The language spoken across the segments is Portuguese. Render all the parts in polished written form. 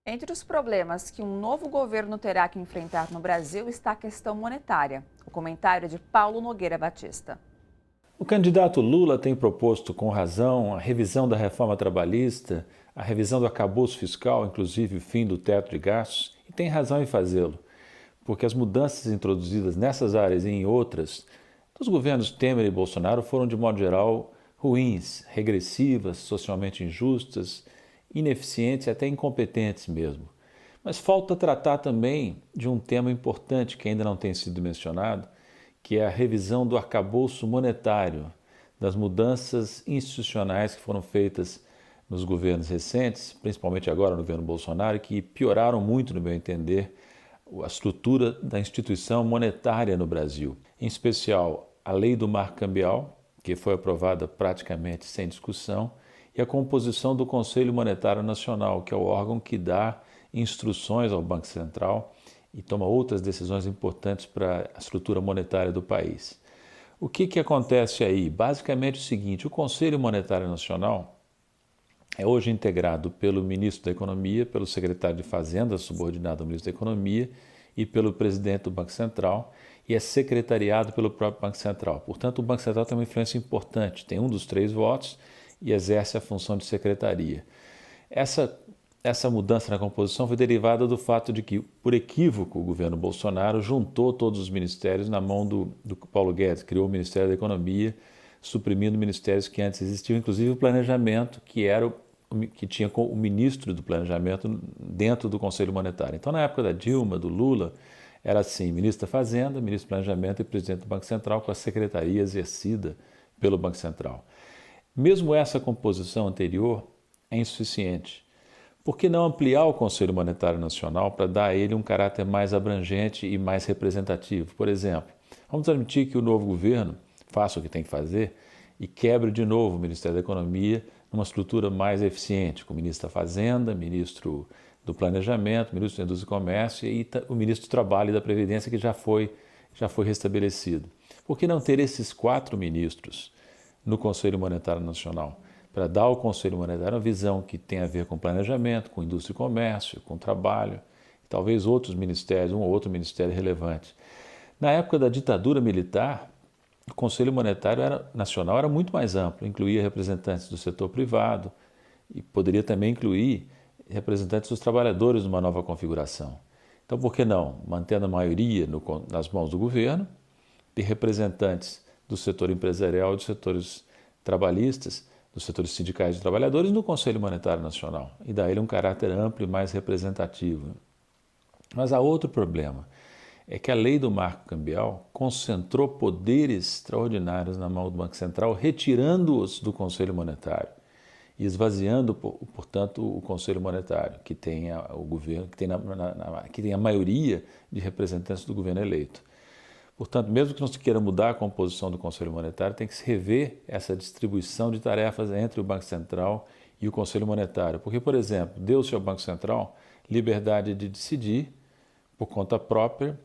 Entre os problemas que um novo governo terá que enfrentar no Brasil está a questão monetária. O comentário é de Paulo Nogueira Batista. O candidato Lula tem proposto, com razão, a revisão da reforma trabalhista, a revisão do arcabouço fiscal, inclusive o fim do teto de gastos, e tem razão em fazê-lo, porque as mudanças introduzidas nessas áreas e em outras dos governos Temer e Bolsonaro foram, de modo geral, ruins, regressivas, socialmente injustas, ineficientes e até incompetentes mesmo. Mas falta tratar também de um tema importante que ainda não tem sido mencionado, que é a revisão do arcabouço monetário, das mudanças institucionais que foram feitas nos governos recentes, principalmente agora no governo Bolsonaro, que pioraram muito, no meu entender, a estrutura da instituição monetária no Brasil. Em especial, a lei do marco cambial, que foi aprovada praticamente sem discussão, e a composição do Conselho Monetário Nacional, que é o órgão que dá instruções ao Banco Central e toma outras decisões importantes para a estrutura monetária do país. O que acontece aí? Basicamente o seguinte: o Conselho Monetário Nacional é hoje integrado pelo ministro da Economia, pelo secretário de Fazenda, subordinado ao ministro da Economia, e pelo presidente do Banco Central, e é secretariado pelo próprio Banco Central. Portanto, o Banco Central tem uma influência importante, tem um dos 3 votos e exerce a função de secretaria. Essa mudança na composição foi derivada do fato de que, por equívoco, o governo Bolsonaro juntou todos os ministérios na mão do Paulo Guedes, criou o Ministério da Economia, suprimindo ministérios que antes existiam, inclusive o planejamento, que tinha o ministro do planejamento dentro do Conselho Monetário. Então, na época da Dilma, do Lula, era assim: ministro da Fazenda, ministro do Planejamento e presidente do Banco Central, com a secretaria exercida pelo Banco Central. Mesmo essa composição anterior é insuficiente. Por que não ampliar o Conselho Monetário Nacional para dar a ele um caráter mais abrangente e mais representativo? Por exemplo, vamos admitir que o novo governo faça o que tem que fazer e quebre de novo o Ministério da Economia numa estrutura mais eficiente, com o ministro da Fazenda, ministro do Planejamento, ministro da Indústria e Comércio e o ministro do Trabalho e da Previdência, que já foi restabelecido. Por que não ter esses 4 ministros no Conselho Monetário Nacional, para dar ao Conselho Monetário uma visão que tem a ver com planejamento, com indústria e comércio, com trabalho, e talvez outros ministérios, um ou outro ministério relevante. Na época da ditadura militar, o Conselho Monetário Nacional era muito mais amplo, incluía representantes do setor privado e poderia também incluir representantes dos trabalhadores numa nova configuração. Então, por que não, mantendo a maioria nas mãos do governo, ter representantes do setor empresarial e dos setores trabalhistas, dos setores sindicais de trabalhadores no Conselho Monetário Nacional e dar a ele um caráter amplo e mais representativo. Mas há outro problema, é que a lei do marco cambial concentrou poderes extraordinários na mão do Banco Central, retirando-os do Conselho Monetário e esvaziando, portanto, o Conselho Monetário, que tem o governo, que tem a maioria de representantes do governo eleito. Portanto, mesmo que não se queira mudar a composição do Conselho Monetário, tem que se rever essa distribuição de tarefas entre o Banco Central e o Conselho Monetário. Porque, por exemplo, deu-se ao Banco Central liberdade de decidir, por conta própria,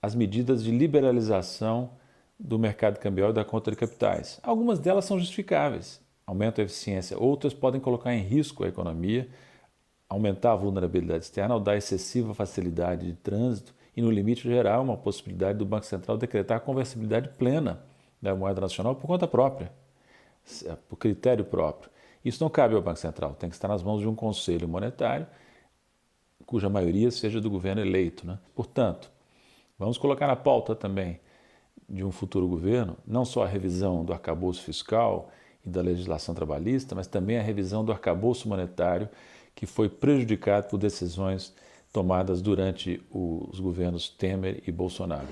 as medidas de liberalização do mercado cambial e da conta de capitais. Algumas delas são justificáveis, aumentam a eficiência. Outras podem colocar em risco a economia, aumentar a vulnerabilidade externa ao dar excessiva facilidade de trânsito e, no limite geral, uma possibilidade do Banco Central decretar a conversibilidade plena da moeda nacional por conta própria, por critério próprio. Isso não cabe ao Banco Central, tem que estar nas mãos de um conselho monetário, cuja maioria seja do governo eleito, né? Portanto, vamos colocar na pauta também de um futuro governo, não só a revisão do arcabouço fiscal e da legislação trabalhista, mas também a revisão do arcabouço monetário, que foi prejudicado por decisões tomadas durante os governos Temer e Bolsonaro.